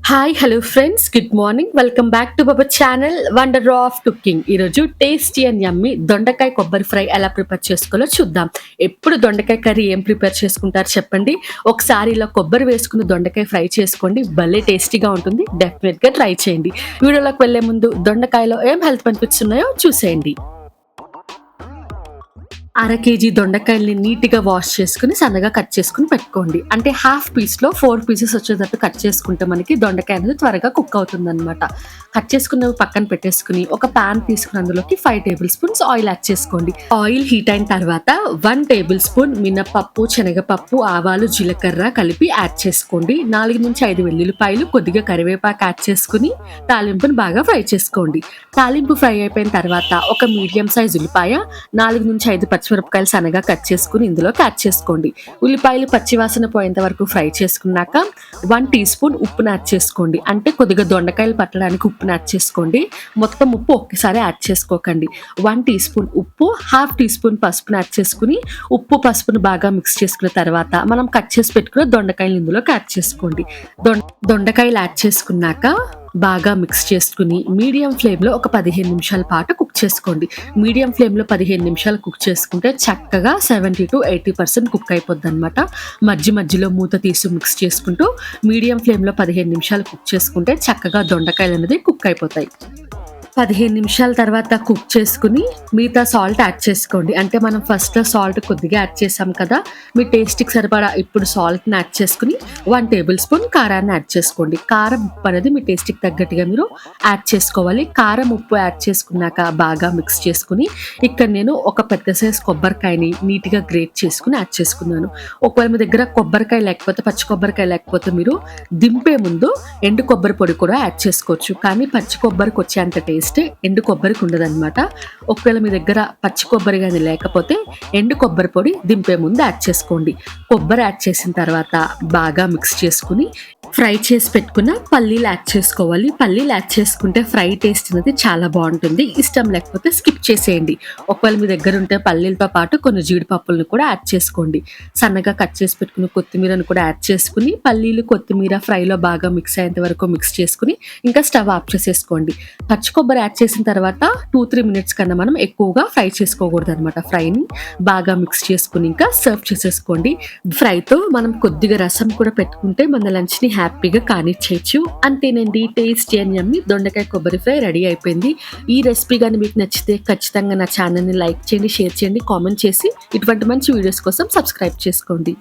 Hi hello friends, good morning. Welcome back to our channel wonder of cooking. ఈరోజు tasty and యమ్మీ దొండకాయ కొబ్బరి fry ఎలా prepare చేసుకోవాలో చూద్దాం. ఎప్పుడు దొండకాయ కర్రీ ఏం ప్రిపేర్ చేసుకుంటారు చెప్పండి. ఒకసారి ఇలా కొబ్బరి వేసుకుని దొండకాయ ఫ్రై చేసుకోండి, భలే టేస్టీగా ఉంటుంది. డెఫినెట్గా ట్రై చేయండి. వీడియోలోకి వెళ్లే ముందు దొండకాయలో ఏం హెల్త్ బెనిఫిట్స్ ఉన్నాయో చూసేయండి. అర కేజీ దొండకాయల్ని నీట్గా వాష్ చేసుకుని సన్నగా కట్ చేసుకుని పెట్టుకోండి. అంటే హాఫ్ పీస్లో 4 పీసెస్ వచ్చేటట్టు కట్ చేసుకుంటే మనకి దొండకాయ అనేది త్వరగా కుక్ అవుతుంది అనమాట. కట్ చేసుకున్నవి పక్కన పెట్టేసుకుని ఒక ప్యాన్ తీసుకుని అందులోకి 5 టేబుల్ స్పూన్స్ ఆయిల్ యాడ్ చేసుకోండి. ఆయిల్ హీట్ అయిన తర్వాత 1 టేబుల్ స్పూన్ మినపప్పు, శనగపప్పు, ఆవాలు, జీలకర్ర కలిపి యాడ్ చేసుకోండి. 4 నుంచి 5 వెల్లుల్లిపాయలు, కొద్దిగా కరివేపాకు యాడ్ చేసుకుని తాలింపుని బాగా ఫ్రై చేసుకోండి. తాలింపు ఫ్రై అయిపోయిన తర్వాత ఒక మీడియం సైజ్ ఉల్లిపాయ, 4 నుంచి 5 పచ్చిమిరపకాయలు సన్నగా కట్ చేసుకుని ఇందులో యాడ్ చేసుకోండి. ఉల్లిపాయలు పచ్చివాసన పోయేంత వరకు ఫ్రై చేసుకున్నాక 1 టీ స్పూన్ ఉప్పును యాడ్ చేసుకోండి. అంటే కొద్దిగా దొండకాయలు పట్టడానికి ఉప్పును యాడ్ చేసుకోండి. మొత్తం ఉప్పు ఒక్కసారి యాడ్ చేసుకోకండి. 1 టీ స్పూన్ ఉప్పు, హాఫ్ టీ స్పూన్ పసుపును యాడ్ చేసుకుని ఉప్పు పసుపును బాగా మిక్స్ చేసుకున్న తర్వాత మనం కట్ చేసి పెట్టుకున్న దొండకాయలు ఇందులోకి యాడ్ చేసుకోండి. దొండకాయలు యాడ్ చేసుకున్నాక బాగా మిక్స్ చేసుకుని మీడియం ఫ్లేమ్లో ఒక 15 నిమిషాల పాటు కుక్ చేసుకోండి. మీడియం ఫ్లేమ్లో 15 నిమిషాలు కుక్ చేసుకుంటే చక్కగా 70 to 80% కుక్ అయిపోద్ది అనమాట. మధ్యలో మూత తీసి మిక్స్ చేసుకుంటూ మీడియం ఫ్లేమ్లో 15 నిమిషాలు కుక్ చేసుకుంటే చక్కగా దొండకాయలు అనేది కుక్ అయిపోతాయి. 15 నిమిషాల తర్వాత కుక్ చేసుకుని మిగతా సాల్ట్ యాడ్ చేసుకోండి. అంటే మనం ఫస్ట్లో సాల్ట్ కొద్దిగా యాడ్ చేసాం కదా, మీ టేస్ట్కి సరిపడా ఇప్పుడు సాల్ట్ని యాడ్ చేసుకుని 1 టేబుల్ స్పూన్ కారాన్ని యాడ్ చేసుకోండి. కారం ఉప్పు అనేది మీ టేస్ట్కి తగ్గట్టుగా మీరు యాడ్ చేసుకోవాలి. కారం ఉప్పు యాడ్ చేసుకున్నాక బాగా మిక్స్ చేసుకుని ఇక్కడ నేను ఒక పెద్ద సైజ్ కొబ్బరికాయని నీట్గా గ్రేట్ చేసుకుని యాడ్ చేసుకున్నాను. ఒకవేళ మీ దగ్గర కొబ్బరికాయ లేకపోతే, పచ్చి కొబ్బరికాయ లేకపోతే మీరు దింపే ముందు ఎండు కొబ్బరి పొడి కూడా యాడ్ చేసుకోవచ్చు. కానీ పచ్చి కొబ్బరికి వచ్చేంత టేస్ట్ ఎండు కొబ్బరికి ఉండదన్నమాట. ఒకవేళ మీ దగ్గర పచ్చి కొబ్బరి కానీ లేకపోతే ఎండు కొబ్బరి పొడి దింపే ముందు యాడ్ చేసుకోండి. కొబ్బరి యాడ్ చేసిన తర్వాత బాగా మిక్స్ చేసుకుని ఫ్రై చేసి పెట్టుకున్న పల్లీలు యాడ్ చేసుకోవాలి. పల్లీలు యాడ్ చేసుకుంటే ఫ్రై టేస్ట్ అనేది చాలా బాగుంటుంది. ఇష్టం లేకపోతే స్కిప్ చేసేయండి. ఒకవేళ మీ దగ్గర ఉంటే పల్లీలతో పాటు కొన్ని జీడిపప్పులను కూడా యాడ్ చేసుకోండి. సన్నగా కట్ చేసి పెట్టుకున్న కొత్తిమీరను కూడా యాడ్ చేసుకుని పల్లీలు, కొత్తిమీర ఫ్రైలో బాగా మిక్స్ అయ్యేంత వరకు మిక్స్ చేసుకుని ఇంకా స్టవ్ ఆఫ్ చేసేసుకోండి. పచ్చి కొబ్బరి యాడ్ చేసిన తర్వాత 2-3 మినిట్స్ కన్నా మనం ఎక్కువగా ఫ్రై చేసుకోకూడదు అనమాట. ఫ్రైని బాగా మిక్స్ చేసుకుని ఇంకా సర్వ్ చేసేసుకోండి. ఫ్రైతో మనం కొద్దిగా రసం కూడా పెట్టుకుంటే మన లంచ్ని హ్యాపీగా కానిచ్చేయచ్చు. అంతేనండి, టేస్టీ అండ్ యమ్మీ దొండకాయ కొబ్బరి ఫ్రై రెడీ అయిపోయింది. ఈ రెసిపీ కానీ మీకు నచ్చితే ఖచ్చితంగా నా ఛానల్ని లైక్ చేయండి, షేర్ చేయండి, కామెంట్ చేసి ఇటువంటి మంచి వీడియోస్ కోసం సబ్స్క్రైబ్ చేసుకోండి.